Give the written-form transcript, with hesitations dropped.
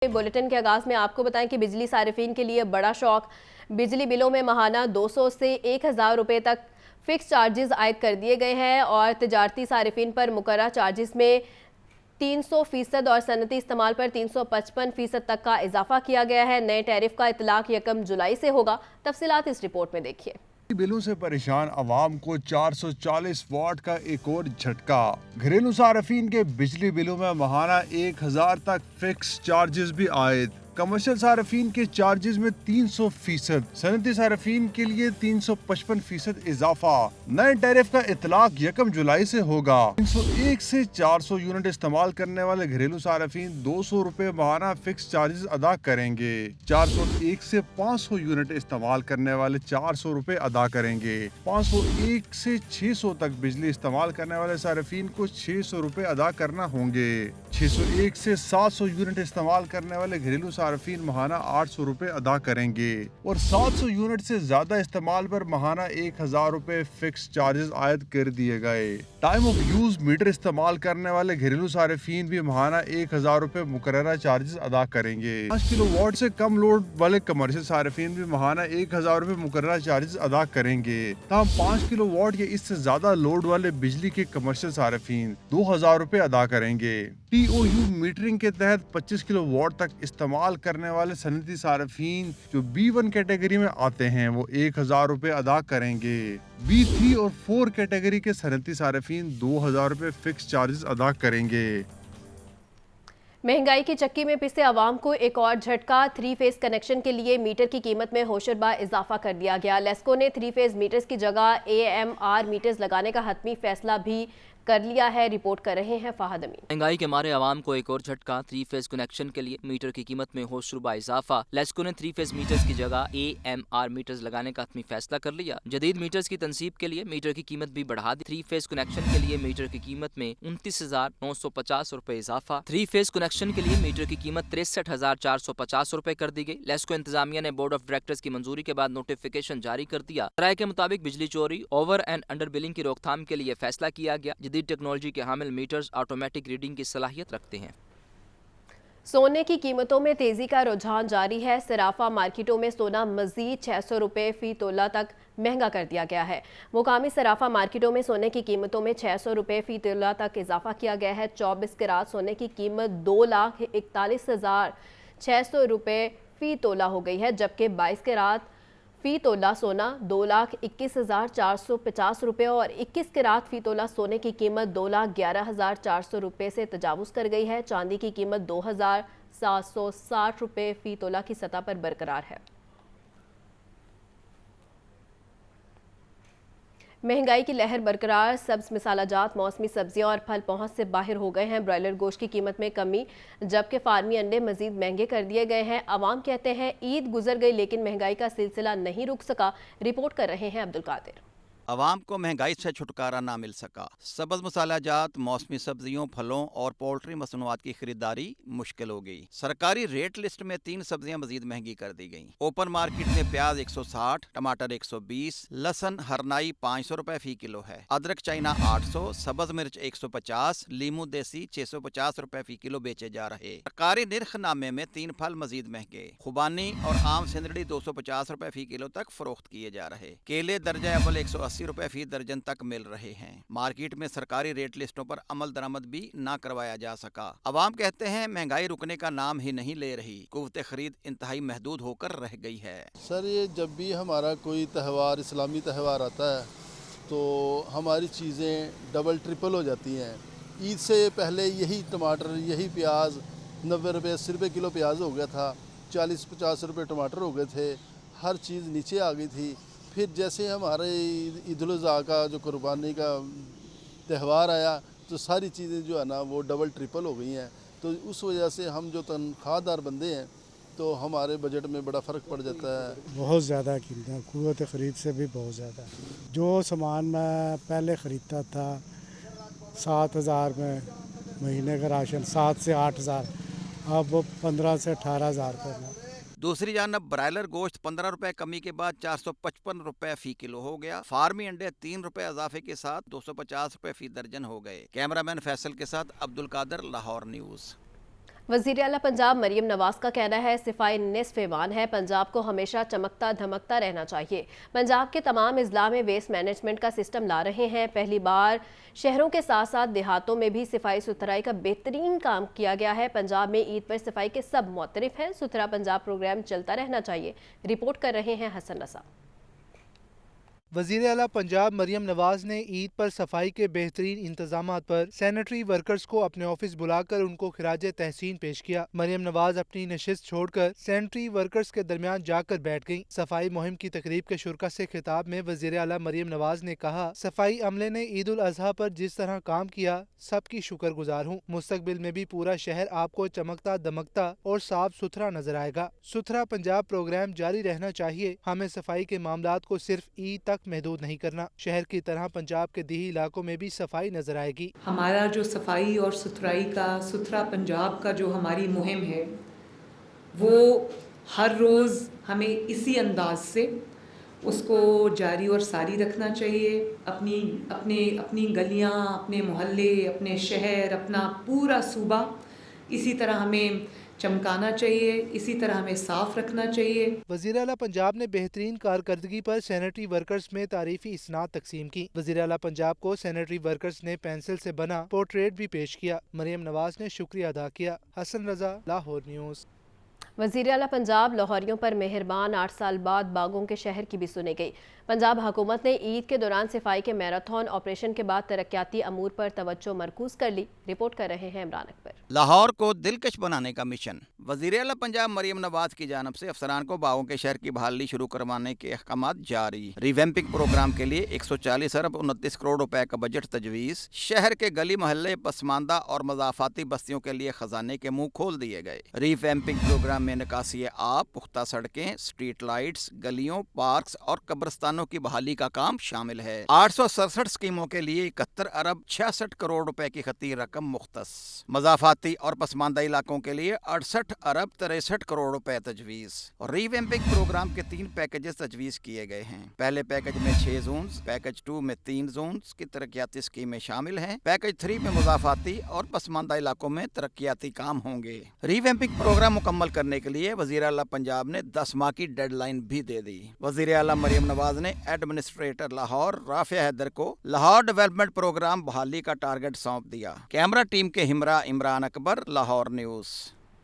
Bulletin के आगाज में आपको बताएं कि बिजली सारिफीन के लिए बड़ा शौक। बिजली बिलों में माहाना 200 से 1000 रुपए तक फिक्स चार्जेस आयद कर दिए गए हैं और तिजारती सारिफीन पर मुकर्रर चार्जेस में 300% और सनती इस्तेमाल पर 355% तक का इजाफा किया गया है। नए टैरिफ का इतलाक 1 जुलाई से होगा। तफसीलात इस रिपोर्ट में देखिए। बिलों से परेशान अवाम को 440 वाट का एक और झटका। घरेलू सार्फिन के बिजली बिलों में माहाना 1000 तक फिक्स चार्जेस भी आयद। कमर्शियल सार्फिन के चार्जेस में 300%, सनती सार्फिन के लिए 355% इजाफा। नए टैरिफ का इतलाक 1 जुलाई से होगा। 301 से 400 यूनिट इस्तेमाल करने वाले घरेलू सार्फिन 200 रुपए माहाना फिक्स चार्जेस अदा करेंगे। 401 से 500 यूनिट इस्तेमाल करने वाले 400 रुपए अदा करेंगे। 501 से 600 तक बिजली इस्तेमाल करने वाले सार्फिन को 600 रुपए अदा करना होंगे। 601 से 700 यूनिट इस्तेमाल करने वाले घरेलू सार्फिन माहाना 800 रुपए अदा करेंगे और 700 यूनिट से ज्यादा इस्तेमाल पर माहाना 1000 रुपए फिक्स चार्जेस आयद कर दिए गए। टाइम ऑफ यूज मीटर इस्तेमाल करने वाले घरेलू सार्फिन भी माहाना 1000 रुपए मुकर्रर चार्जेस अदा करेंगे। 5 किलोवाट से कम लोड वाले कमर्शियल सार्फिन भी माहाना 1000 रुपए मुकर्रर चार्जेस अदा करेंगे। तब 5 किलोवाट या इससे ज्यादा लोड वाले बिजली के कमर्शियल सार्फिन 2000 रुपए अदा करेंगे। TOU मीटरिंग के तहत 25 किलोवाट तक इस्तेमाल करने वाले सनती सार्फिन जो B1 कैटेगरी में आते हैं वो 1000 रुपए अदा करेंगे। B3 और 4 कैटेगरी के सनती सार्फिन 2000 रुपए फिक्स चार्जेस अदा करेंगे। महंगाई की चक्की में पिसे अवाम को एक और झटका। 3 फेज कनेक्शन के लिए मीटर की कीमत में होशरबा इजाफा कर दिया गया। लेस्को ने 3 फेज मीटर्स की जगह AMR मीटर्स लगाने का हतमी फैसला भी कर लिया है। रिपोर्ट कर रहे हैं फाहद अमीन। महंगाई के मारे आवाम को एक और झटका। 3 फेज कनेक्शन के लिए मीटर की कीमत में होशरुबा इजाफा। लेस्को ने 3 फेज मीटर्स की जगह AMR मीटर्स लगाने का हतमी फैसला कर लिया। जदीद मीटर्स की तनसीब के लिए मीटर की कीमत भी बढ़ा दी। 3 फेज कनेक्शन के लिए मीटर की कीमत में 29,950 रुपए इजाफा। 3 फेज कनेक्शन के लिए मीटर की कीमत 63,450 रुपए कर दी गई। लेस्को इंतजामिया ने बोर्ड ऑफ डायरेक्टर्स की मंजूरी के बाद नोटिफिकेशन जारी कर दिया। राय के मुताबिक बिजली चोरी, ओवर एंड अंडर बिलिंग की रोकथाम के लिए फैसला किया गया। जदीद टेक्नोलॉजी के हामिल मीटर्स ऑटोमेटिक रीडिंग की सलाहियत रखते हैं। सोने की कीमतों में तेजी का रुझान जारी है। सराफा मार्केटों में सोना मजीद 600 रुपए फी तोला तक महंगा कर दिया गया है। मुकामी सराफा मार्केटों में सोने की कीमतों में 600 रुपए फी तोला तक इजाफा किया गया है। 24 कैरात सोने की कीमत 2,41,600 रुपए फी तोला हो गई है, जबकि 22 कैरात फी तोला सोना 2,21,450 रुपये और 21 कैरात फी तोला सोने की कीमत 2,11,400 रुपये से तजावुज़ कर गई है। चांदी की कीमत 2,760 रुपये फी तोला की सतह पर बरकरार है। महंगाई की लहर बरकरार। सब्ज मसालाजात, मौसमी सब्जियां और फल पहुंच से बाहर हो गए हैं। ब्रॉयलर गोश्त की कीमत में कमी, जबकि फार्मी अंडे मजीद महंगे कर दिए गए हैं। अवाम कहते हैं ईद गुजर गई लेकिन महंगाई का सिलसिला नहीं रुक सका। रिपोर्ट कर रहे हैं अब्दुल कादिर। अवाम को महंगाई से छुटकारा ना मिल सका। सब्ज मसालाजात, मौसमी सब्जियों, फलों और पोल्ट्री मसनूआत की खरीदारी मुश्किल हो गई। सरकारी रेट लिस्ट में 3 सब्जियां मजीद महंगी कर दी गईं। ओपन मार्केट में प्याज 160, टमाटर 120, लहसन हरनाई 500 रुपए फी किलो है। अदरक चाइना 800, सब्ज मिर्च 150, लीमू देसी 650 रुपए फी किलो बेचे जा रहे। सरकारी निर्खनामे में 3 फल मजीद महंगे। खुबानी और आम सिंदड़ी 250 रुपए फी किलो तक फरोख्त किए जा रहे। केले दर्जा अव्वल 180 रुपए फी दर्जन तक मिल रहे हैं। मार्केट में सरकारी रेट लिस्टों पर अमल दरामद भी ना करवाया जा सका। अवाम कहते हैं महंगाई रुकने का नाम ही नहीं ले रही। कुव्वत खरीद इंतहाई महदूद होकर रह गई है। सर, ये जब भी हमारा कोई त्यौहार, इस्लामी त्यौहार आता है तो हमारी चीज़ें डबल ट्रिपल हो जाती हैं। ईद से पहले यही टमाटर, यही प्याज 90 रुपये 80 रुपये किलो प्याज हो गया था, 40-50 रुपये टमाटर हो गए थे। हर चीज़ नीचे आ गई थी। फिर जैसे हमारे ईद-उल अज़हा का जो कुर्बानी का त्यौहार आया तो सारी चीज़ें जो है ना वो डबल ट्रिपल हो गई हैं। तो उस वजह से हम जो तनख्वाहदार बंदे हैं तो हमारे बजट में बड़ा फ़र्क पड़ जाता है। बहुत ज़्यादा कीमतें, क़ुव्वत ख़रीद से भी बहुत ज़्यादा। जो सामान मैं पहले ख़रीदता था 7,000 में महीने का राशन, 7 से 8,000, अब 15 से 18,000 करना। दूसरी जानब ब्रायलर गोश्त 15 रुपए कमी के बाद 455 रुपए फी किलो हो गया। फार्मी अंडे 3 रुपए इजाफे के साथ 250 रुपए फी दर्जन हो गए। कैमरामैन फैसल के साथ अब्दुल कादिर, लाहौर न्यूज़। वज़ीर आला पंजाब मरियम नवाज का कहना है सफाई निस्फ ईमान है, पंजाब को हमेशा चमकता धमकता रहना चाहिए। पंजाब के तमाम अजला में वेस्ट मैनेजमेंट का सिस्टम ला रहे हैं। पहली बार शहरों के साथ साथ देहातों में भी सफाई सुथराई का बेहतरीन काम किया गया है। पंजाब में ईद पर सफाई के सब मुतरफ हैं। सुथरा पंजाब प्रोग्राम चलता रहना चाहिए। रिपोर्ट कर रहे हैं हसन रसा। वज़ीर आला पंजाब मरियम नवाज ने ईद पर सफाई के बेहतरीन इंतजामात पर सैनिटरी वर्कर्स को अपने ऑफिस बुलाकर उनको खिराज तहसीन पेश किया। मरियम नवाज अपनी नशिस्त छोड़कर सैनिटरी वर्कर्स के दरमियान जाकर बैठ गईं। सफाई मुहिम की तकरीब के शुरका से खिताब में वज़ीर आला मरियम नवाज ने कहा, सफाई अमले ने ईद उल अजहा पर जिस तरह काम किया सबकी शुक्रगुजार हूँ। मुस्तकबिल में भी पूरा शहर आपको चमकता दमकता और साफ सुथरा नजर आएगा। सुथरा पंजाब प्रोग्राम जारी रहना चाहिए। हमें सफाई के मामलात को सिर्फ ईद तक महदूद नहीं करना। शहर की तरह पंजाब के देही इलाकों में भी सफाई नजर आएगी। हमारा जो सफाई और सुथराई का सुथरा पंजाब का जो हमारी मुहिम है वो हर रोज़ हमें इसी अंदाज से उसको जारी और सारी रखना चाहिए। अपनी गलियां, अपने मोहल्ले, अपने शहर, अपना पूरा सूबा इसी तरह हमें चमकाना चाहिए, इसी तरह हमें साफ रखना चाहिए। वज़ीर आला पंजाब ने बेहतरीन कारकर्दगी पर सैनिटरी वर्कर्स में तारीफी इसनाद तकसीम की। वज़ीर आला पंजाब को सैनिटरी वर्कर्स ने पेंसिल से बना पोर्ट्रेट भी पेश किया। मरियम नवाज ने शुक्रिया अदा किया। हसन रजा, लाहौर न्यूज़। वज़ीर आला पंजाब लाहौरियों पर मेहरबान, 8 साल बाद बागों के शहर की भी सुनी गई। पंजाब हुकूमत ने ईद के दौरान सफाई के मैराथन ऑपरेशन के बाद तरक्याती अमूर पर तवज्जो मरकूज कर ली। रिपोर्ट कर रहे हैं इमरान अकबर। लाहौर को दिलकश बनाने का मिशन। वज़ीर आला पंजाब मरियम नवाज की जानब से अफसरान को बागों के शहर की बहाली शुरू करवाने के अहकामात जारी। रिवैम्पिंग प्रोग्राम के लिए 140 अरब 29 करोड़ रुपए का बजट तजवीज़। शहर के गली मोहल्ले, पसमानदा और मज़ाफ़ाती बस्तियों के लिए खजाने के मुंह खोल दिए गए। रिवैम्पिंग प्रोग्राम में निकासी आब, पुख्ता सड़कें, स्ट्रीट लाइट्स, गलियों, पार्क्स और कब्रिस्तानों की बहाली का काम शामिल है। 867 स्कीमों के लिए 71 अरब 66 करोड़ रुपए की खती रकम मुख्तस। मज़ाफ़ाती और पसमानदा इलाकों के लिए 68 अरब 63 करोड़ रुपए तजवीज़। और रीवैम्पिंग प्रोग्राम के 3 पैकेजेस तजवीज़ किए गए हैं। पहले पैकेज में 6 जोन्स, पैकेज 2 में 3 जोन्स की तरक्याती स्कीमें शामिल हैं। पैकेज 3 में मज़ाफ़ाती और पसमानदा इलाकों में तरक्याती काम होंगे। रीवैम्पिंग प्रोग्राम मुकम्मल करने के लिए वज़ीर आला पंजाब ने 10 माह की डेडलाइन भी दे दी। वज़ीर आला मरियम नवाज ने एडमिनिस्ट्रेटर लाहौर राफिया हैदर को लाहौर डेवलपमेंट प्रोग्राम बहाली का टारगेट सौंप दिया। कैमरा टीम के हिमरा इमरान अकबर, लाहौर न्यूज़।